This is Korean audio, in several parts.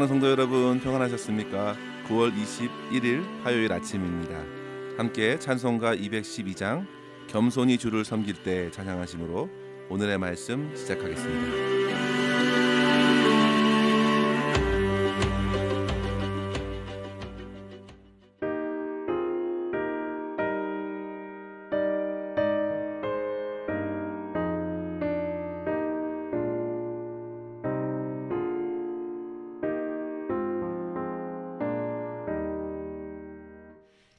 사랑하는 성도 여러분, 평안하셨습니까? 9월 21일 화요일 아침입니다. 함께 찬송가 212장 겸손히 주를 섬길 때 찬양하심으로 오늘의 말씀 시작하겠습니다.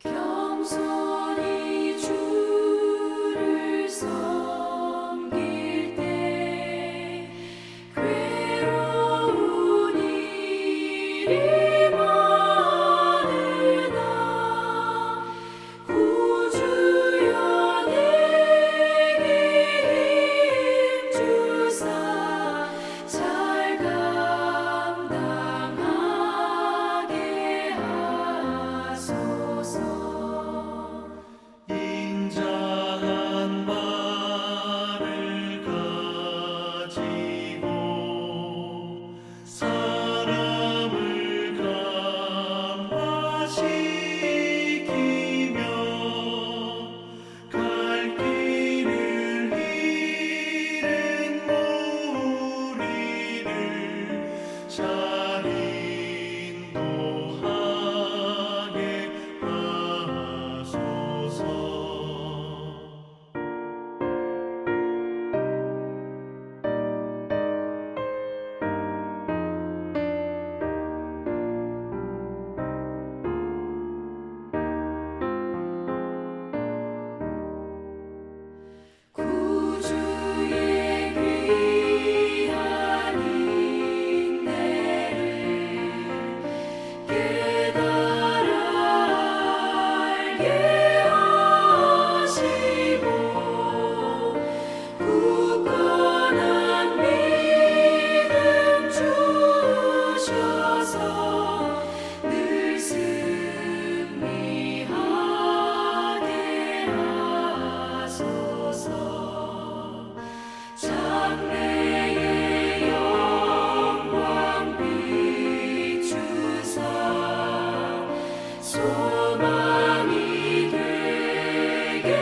겸손히 주를 섬길 때 괴로운 일이 많으나 구주여 내게 힘 주사 잘 감당하게 하소서. 인자한 말을 가지고 사람을 감화시키며 갈 길을 잃은 무리를 잘 인도하게 하소서. 구주의 귀한 인내를 깨달아 알게 하시고 굳건한 믿음 주셔서 늘 승리하게 하소서. 장래의 영광 비추사 소망이 되게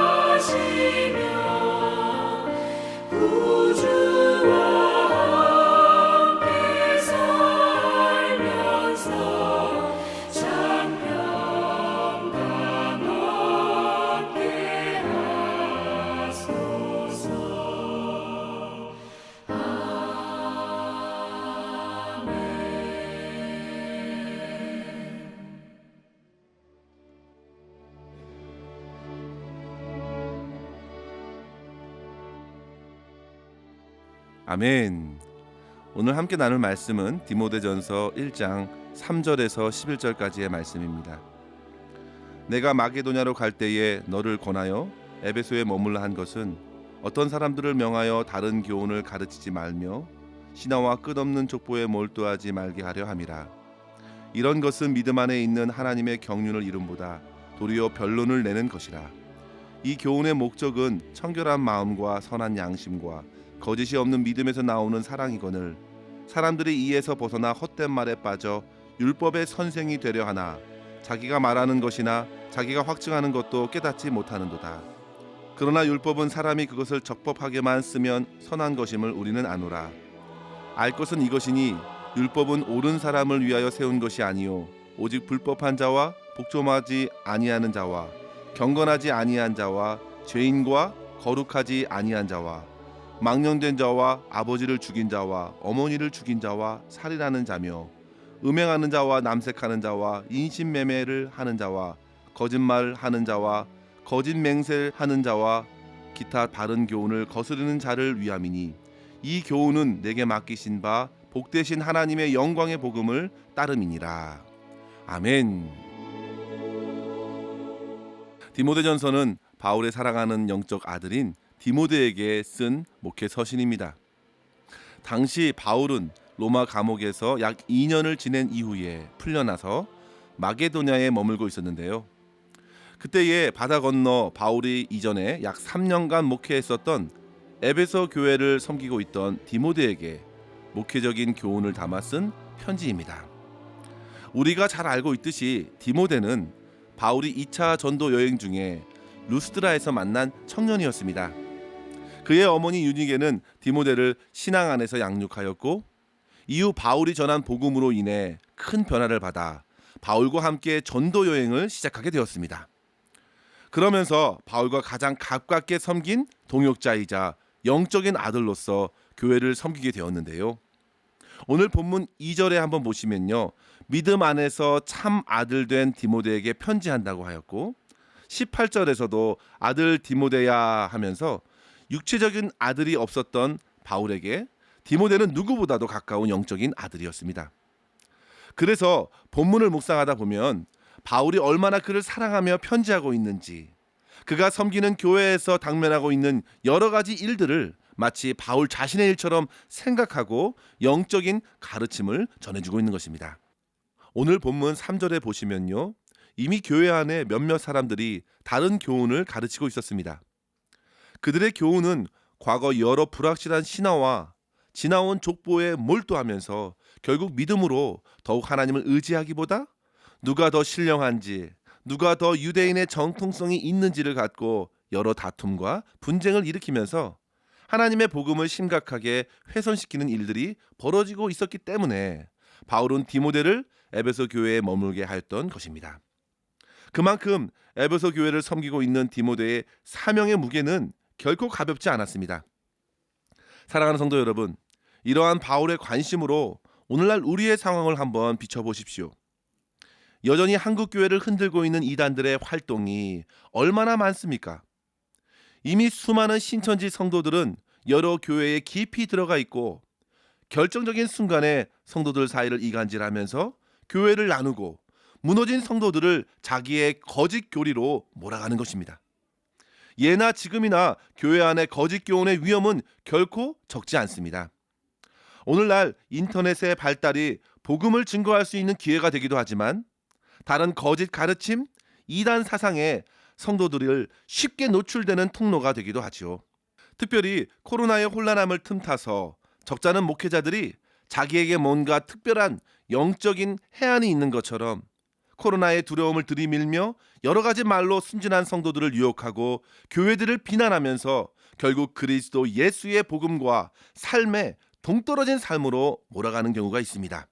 하시며 구주와 함께 살면서 장평강 얻게 하소서. 아멘. 오늘 함께 나눌 말씀은 디모데전서 1장 3절에서 11절까지의 말씀입니다. 내가 마게도냐로 갈 때에 너를 권하여 에베소에 머물라 한 것은 어떤 사람들을 명하여 다른 교훈을 가르치지 말며 신화와 끝없는 족보에 몰두하지 말게 하려 함이라. 이런 것은 믿음 안에 있는 하나님의 경륜을 이름보다 도리어 변론을 내는 것이라. 이 교훈의 목적은 청결한 마음과 선한 양심과 거짓이 없는 믿음에서 나오는 사랑이거늘 사람들이 이에서 벗어나 헛된 말에 빠져 율법의 선생이 되려 하나 자기가 말하는 것이나 자기가 확증하는 것도 깨닫지 못하는도다. 그러나 율법은 사람이 그것을 적법하게만 쓰면 선한 것임을 우리는 아노라. 알 것은 이것이니 율법은 옳은 사람을 위하여 세운 것이 아니요 오직 불법한 자와 복종하지 아니하는 자와 경건하지 아니한 자와 죄인과 거룩하지 아니한 자와 망령된 자와 아버지를 죽인 자와 어머니를 죽인 자와 살인하는 자며 음행하는 자와 남색하는 자와 인신매매를 하는 자와 거짓말하는 자와 거짓 맹세하는 자와 기타 바른 교훈을 거스르는 자를 위함이니 이 교훈은 내게 맡기신 바 복되신 하나님의 영광의 복음을 따름이니라. 아멘. 디모데전서는 바울의 사랑하는 영적 아들인 디모데에게 쓴 목회 서신입니다. 당시 바울은 로마 감옥에서 약 2년을 지낸 이후에 풀려나서 마게도냐에 머물고 있었는데요. 그때에 바다 건너 바울이 이전에 약 3년간 목회했었던 에베소 교회를 섬기고 있던 디모데에게 목회적인 교훈을 담아 쓴 편지입니다. 우리가 잘 알고 있듯이 디모데는 바울이 2차 전도 여행 중에 루스드라에서 만난 청년이었습니다. 그의 어머니 유니게는 디모데를 신앙 안에서 양육하였고 이후 바울이 전한 복음으로 인해 큰 변화를 받아 바울과 함께 전도 여행을 시작하게 되었습니다. 그러면서 바울과 가장 가깝게 섬긴 동역자이자 영적인 아들로서 교회를 섬기게 되었는데요. 오늘 본문 2절에 한번 보시면요. 믿음 안에서 참 아들 된 디모데에게 편지한다고 하였고 18절에서도 아들 디모데야 하면서 육체적인 아들이 없었던 바울에게 디모데는 누구보다도 가까운 영적인 아들이었습니다. 그래서 본문을 묵상하다 보면 바울이 얼마나 그를 사랑하며 편지하고 있는지, 그가 섬기는 교회에서 당면하고 있는 여러 가지 일들을 마치 바울 자신의 일처럼 생각하고 영적인 가르침을 전해주고 있는 것입니다. 오늘 본문 3절에 보시면요. 이미 교회 안에 몇몇 사람들이 다른 교훈을 가르치고 있었습니다. 그들의 교훈은 과거 여러 불확실한 신화와 지나온 족보에 몰두하면서 결국 믿음으로 더욱 하나님을 의지하기보다 누가 더 신령한지, 누가 더 유대인의 정통성이 있는지를 갖고 여러 다툼과 분쟁을 일으키면서 하나님의 복음을 심각하게 훼손시키는 일들이 벌어지고 있었기 때문에 바울은 디모데를 에베소 교회에 머물게 하였던 것입니다. 그만큼 에베소 교회를 섬기고 있는 디모데의 사명의 무게는 결코 가볍지 않았습니다. 사랑하는 성도 여러분, 이러한 바울의 관심으로 오늘날 우리의 상황을 한번 비춰보십시오. 여전히 한국 교회를 흔들고 있는 이단들의 활동이 얼마나 많습니까? 이미 수많은 신천지 성도들은 여러 교회에 깊이 들어가 있고 결정적인 순간에 성도들 사이를 이간질하면서 교회를 나누고 무너진 성도들을 자기의 거짓 교리로 몰아가는 것입니다. 예나 지금이나 교회 안의 거짓 교훈의 위험은 결코 적지 않습니다. 오늘날 인터넷의 발달이 복음을 증거할 수 있는 기회가 되기도 하지만 다른 거짓 가르침, 이단 사상에 성도들을 쉽게 노출되는 통로가 되기도 하지요. 특별히 코로나의 혼란함을 틈타서 적잖은 목회자들이 자기에게 뭔가 특별한 영적인 해안이 있는 것처럼 코로나의 두려움을 들이밀며 여러 가지 말로 순진한 성도들을 유혹하고 교회들을 비난하면서 결국 그리스도 예수의 복음과 삶에 동떨어진 삶으로 몰아가는 경우가 있습니다.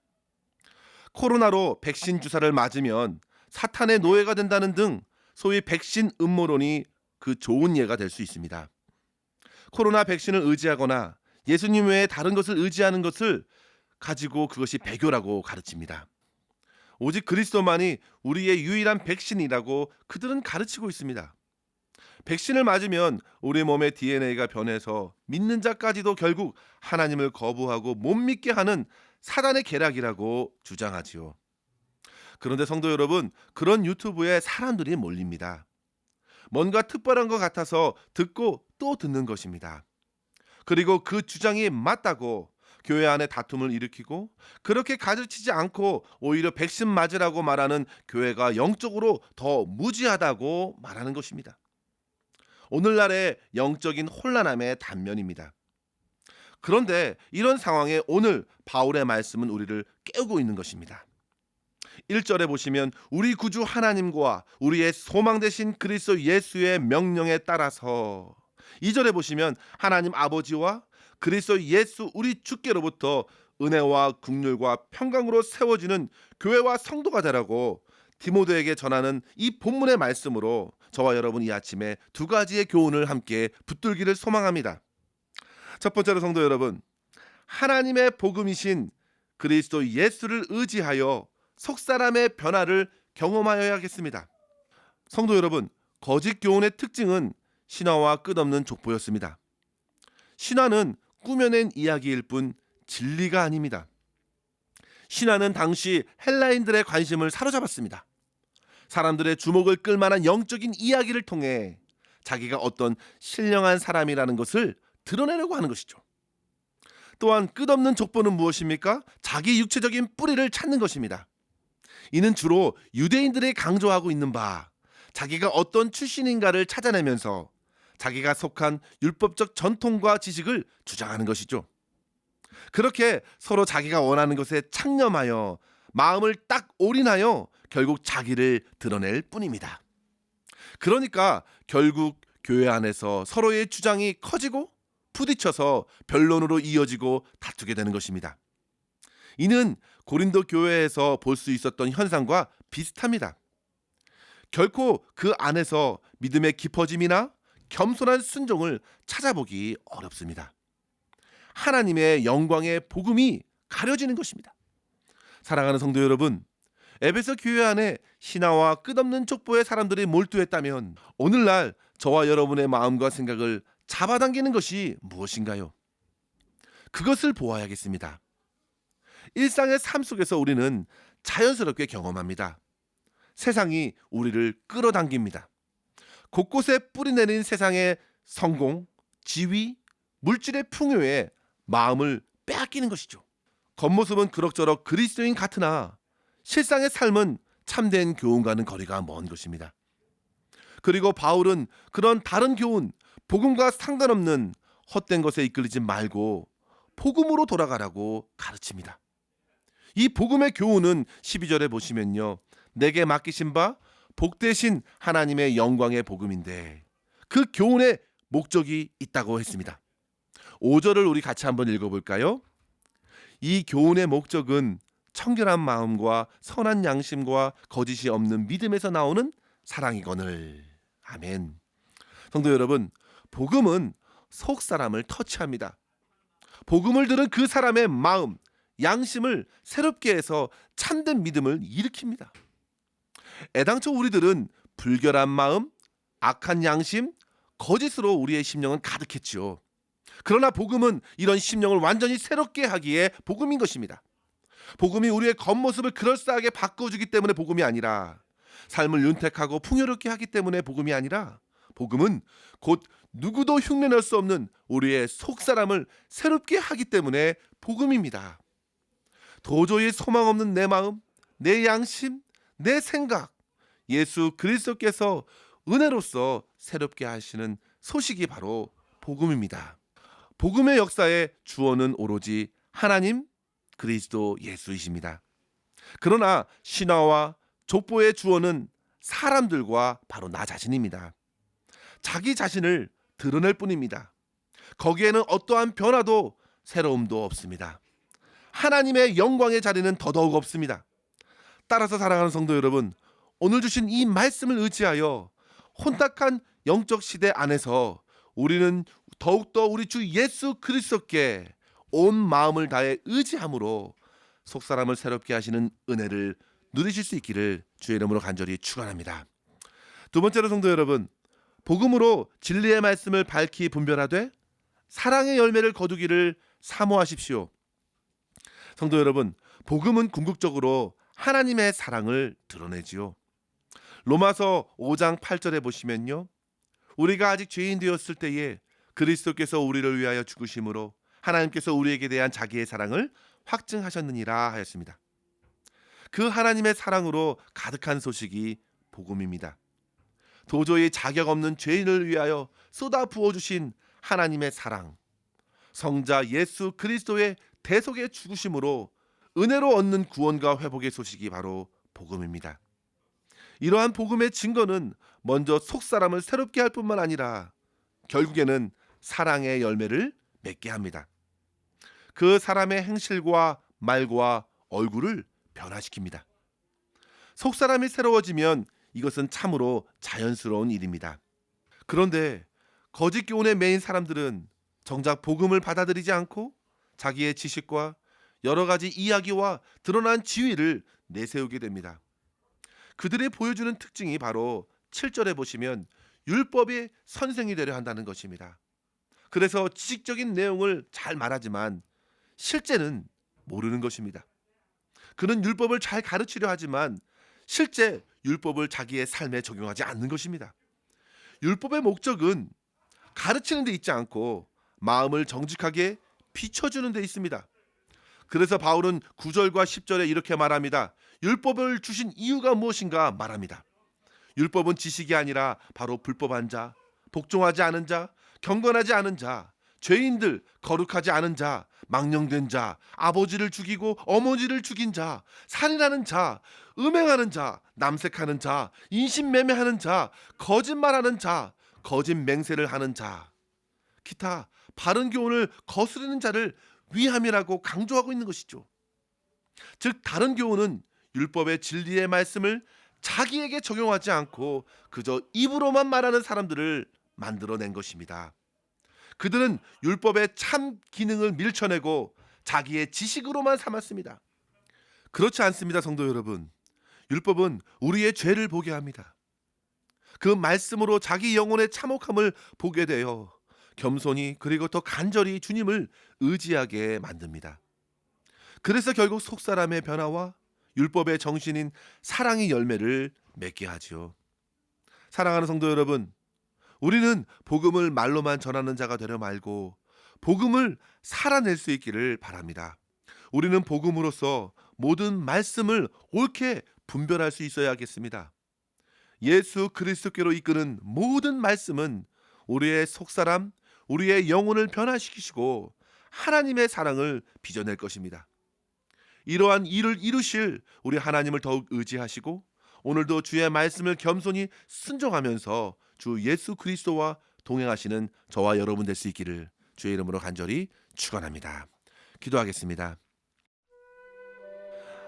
코로나로 백신 주사를 맞으면 사탄의 노예가 된다는 등 소위 백신 음모론이 그 좋은 예가 될 수 있습니다. 코로나 백신을 의지하거나 예수님 외에 다른 것을 의지하는 것을 가지고 그것이 배교라고 가르칩니다. 오직 그리스도만이 우리의 유일한 백신이라고 그들은 가르치고 있습니다. 백신을 맞으면 우리 몸의 DNA가 변해서 믿는 자까지도 결국 하나님을 거부하고 못 믿게 하는 사단의 계략이라고 주장하지요. 그런데 성도 여러분, 그런 유튜브에 사람들이 몰립니다. 뭔가 특별한 것 같아서 듣고 또 듣는 것입니다. 그리고 그 주장이 맞다고 교회 안에 다툼을 일으키고 그렇게 가르치지 않고 오히려 백신 맞으라고 말하는 교회가 영적으로 더 무지하다고 말하는 것입니다. 오늘날의 영적인 혼란함의 단면입니다. 그런데 이런 상황에 오늘 바울의 말씀은 우리를 깨우고 있는 것입니다. 1절에 보시면 우리 구주 하나님과 우리의 소망 되신 그리스도 예수의 명령에 따라서, 2절에 보시면 하나님 아버지와 그리스도 예수 우리 주께로부터 은혜와 긍휼과 평강으로 세워지는 교회와 성도가 되라고 디모데에게 전하는 이 본문의 말씀으로 저와 여러분 이 아침에 두 가지의 교훈을 함께 붙들기를 소망합니다. 첫 번째로 성도 여러분, 하나님의 복음이신 그리스도 예수를 의지하여 속사람의 변화를 경험하여야겠습니다. 성도 여러분, 거짓 교훈의 특징은 신화와 끝없는 족보였습니다. 신화는 꾸며낸 이야기일 뿐 진리가 아닙니다. 신화는 당시 헬라인들의 관심을 사로잡았습니다. 사람들의 주목을 끌만한 영적인 이야기를 통해 자기가 어떤 신령한 사람이라는 것을 드러내려고 하는 것이죠. 또한 끝없는 족보는 무엇입니까? 자기 육체적인 뿌리를 찾는 것입니다. 이는 주로 유대인들이 강조하고 있는 바, 자기가 어떤 출신인가를 찾아내면서 자기가 속한 율법적 전통과 지식을 주장하는 것이죠. 그렇게 서로 자기가 원하는 것에 창념하여 마음을 딱 올인하여 결국 자기를 드러낼 뿐입니다. 그러니까 결국 교회 안에서 서로의 주장이 커지고 부딪혀서 변론으로 이어지고 다투게 되는 것입니다. 이는 고린도 교회에서 볼 수 있었던 현상과 비슷합니다. 결코 그 안에서 믿음의 깊어짐이나 겸손한 순종을 찾아보기 어렵습니다. 하나님의 영광의 복음이 가려지는 것입니다. 사랑하는 성도 여러분, 에베소 교회 안에 신화와 끝없는 족보의 사람들이 몰두했다면 오늘날 저와 여러분의 마음과 생각을 잡아당기는 것이 무엇인가요? 그것을 보아야겠습니다. 일상의 삶 속에서 우리는 자연스럽게 경험합니다. 세상이 우리를 끌어당깁니다. 곳곳에 뿌리내린 세상의 성공, 지위, 물질의 풍요에 마음을 빼앗기는 것이죠. 겉모습은 그럭저럭 그리스도인 같으나 실상의 삶은 참된 교훈과는 거리가 먼 것입니다. 그리고 바울은 그런 다른 교훈, 복음과 상관없는 헛된 것에 이끌리지 말고 복음으로 돌아가라고 가르칩니다. 이 복음의 교훈은 12절에 보시면요, 내게 맡기신 바 복되신 하나님의 영광의 복음인데 그 교훈에 목적이 있다고 했습니다. 5절을 우리 같이 한번 읽어볼까요? 이 교훈의 목적은 청결한 마음과 선한 양심과 거짓이 없는 믿음에서 나오는 사랑이거늘. 아멘. 성도 여러분, 복음은 속 사람을 터치합니다. 복음을 들은 그 사람의 마음, 양심을 새롭게 해서 참된 믿음을 일으킵니다. 애당초 우리들은 불결한 마음, 악한 양심, 거짓으로 우리의 심령은 가득했지요. 그러나 복음은 이런 심령을 완전히 새롭게 하기에 복음인 것입니다. 복음이 우리의 겉모습을 그럴싸하게 바꿔주기 때문에 복음이 아니라, 삶을 윤택하고 풍요롭게 하기 때문에 복음이 아니라, 복음은 곧 누구도 흉내낼 수 없는 우리의 속사람을 새롭게 하기 때문에 복음입니다. 도저히 소망 없는 내 마음, 내 양심, 내 생각, 예수 그리스도께서 은혜로서 새롭게 하시는 소식이 바로 복음입니다. 복음의 역사의 주어는 오로지 하나님, 그리스도 예수이십니다. 그러나 신화와 족보의 주어는 사람들과 바로 나 자신입니다. 자기 자신을 드러낼 뿐입니다. 거기에는 어떠한 변화도 새로움도 없습니다. 하나님의 영광의 자리는 더더욱 없습니다. 따라서 사랑하는 성도 여러분, 오늘 주신 이 말씀을 의지하여 혼탁한 영적 시대 안에서 우리는 더욱더 우리 주 예수 그리스도께 온 마음을 다해 의지함으로 속사람을 새롭게 하시는 은혜를 누리실 수 있기를 주의 이름으로 간절히 축원합니다. 두 번째로 성도 여러분, 복음으로 진리의 말씀을 밝히 분별하되 사랑의 열매를 거두기를 사모하십시오. 성도 여러분, 복음은 궁극적으로 하나님의 사랑을 드러내지요. 로마서 5장 8절에 보시면요, 우리가 아직 죄인 되었을 때에 그리스도께서 우리를 위하여 죽으심으로 하나님께서 우리에게 대한 자기의 사랑을 확증하셨느니라 하였습니다. 그 하나님의 사랑으로 가득한 소식이 복음입니다. 도저히 자격 없는 죄인을 위하여 쏟아 부어주신 하나님의 사랑, 성자 예수 그리스도의 대속의 죽으심으로 은혜로 얻는 구원과 회복의 소식이 바로 복음입니다. 이러한 복음의 증거는 먼저 속사람을 새롭게 할 뿐만 아니라 결국에는 사랑의 열매를 맺게 합니다. 그 사람의 행실과 말과 얼굴을 변화시킵니다. 속사람이 새로워지면 이것은 참으로 자연스러운 일입니다. 그런데 거짓 교훈에 매인 사람들은 정작 복음을 받아들이지 않고 자기의 지식과 여러 가지 이야기와 드러난 지위를 내세우게 됩니다. 그들이 보여주는 특징이 바로 7절에 보시면 율법의 선생이 되려 한다는 것입니다. 그래서 지식적인 내용을 잘 말하지만 실제는 모르는 것입니다. 그는 율법을 잘 가르치려 하지만 실제 율법을 자기의 삶에 적용하지 않는 것입니다. 율법의 목적은 가르치는 데 있지 않고 마음을 정직하게 비춰주는 데 있습니다. 그래서 바울은 9절과 10절에 이렇게 말합니다. 율법을 주신 이유가 무엇인가 말합니다. 율법은 지식이 아니라 바로 불법한 자, 복종하지 않은 자, 경건하지 않은 자, 죄인들, 거룩하지 않은 자, 망령된 자, 아버지를 죽이고 어머니를 죽인 자, 살인하는 자, 음행하는 자, 남색하는 자, 인신매매하는 자, 거짓말하는 자, 거짓 맹세를 하는 자, 기타 바른 교훈을 거스르는 자를 위함이라고 강조하고 있는 것이죠. 즉 다른 교훈은 율법의 진리의 말씀을 자기에게 적용하지 않고 그저 입으로만 말하는 사람들을 만들어낸 것입니다. 그들은 율법의 참 기능을 밀쳐내고 자기의 지식으로만 삼았습니다. 그렇지 않습니다, 성도 여러분. 율법은 우리의 죄를 보게 합니다. 그 말씀으로 자기 영혼의 참혹함을 보게 되어 겸손히 그리고 더 간절히 주님을 의지하게 만듭니다. 그래서 결국 속사람의 변화와 율법의 정신인 사랑의 열매를 맺게 하지요. 사랑하는 성도 여러분, 우리는 복음을 말로만 전하는 자가 되려 말고 복음을 살아낼 수 있기를 바랍니다. 우리는 복음으로써 모든 말씀을 옳게 분별할 수 있어야겠습니다. 예수 그리스도께로 이끄는 모든 말씀은 우리의 속사람, 우리의 영혼을 변화시키시고 하나님의 사랑을 빚어낼 것입니다. 이러한 일을 이루실 우리 하나님을 더욱 의지하시고 오늘도 주의 말씀을 겸손히 순종하면서 주 예수 그리스도와 동행하시는 저와 여러분 될 수 있기를 주의 이름으로 간절히 축원합니다. 기도하겠습니다.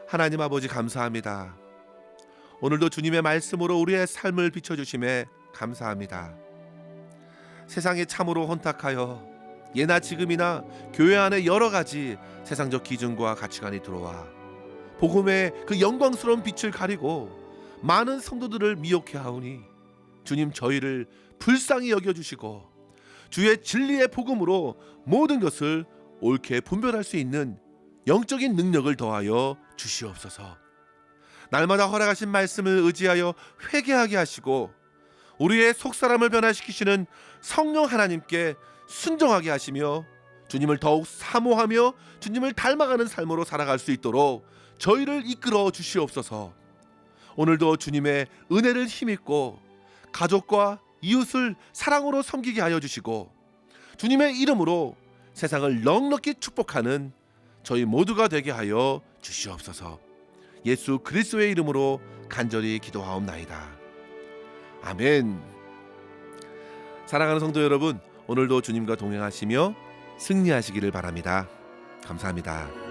하나님 아버지 감사합니다. 오늘도 주님의 말씀으로 우리의 삶을 비춰주심에 감사합니다. 세상에 참으로 혼탁하여 예나 지금이나 교회 안에 여러 가지 세상적 기준과 가치관이 들어와 복음의 그 영광스러운 빛을 가리고 많은 성도들을 미혹해 하오니 주님 저희를 불쌍히 여겨주시고 주의 진리의 복음으로 모든 것을 옳게 분별할 수 있는 영적인 능력을 더하여 주시옵소서. 날마다 허락하신 말씀을 의지하여 회개하게 하시고 우리의 속사람을 변화시키시는 성령 하나님께 순종하게 하시며 주님을 더욱 사모하며 주님을 닮아가는 삶으로 살아갈 수 있도록 저희를 이끌어 주시옵소서. 오늘도 주님의 은혜를 힘입고 가족과 이웃을 사랑으로 섬기게 하여 주시고 주님의 이름으로 세상을 넉넉히 축복하는 저희 모두가 되게 하여 주시옵소서. 예수 그리스도의 이름으로 간절히 기도하옵나이다. 아멘. 사랑하는 성도 여러분, 오늘도 주님과 동행하시며 승리하시기를 바랍니다. 감사합니다.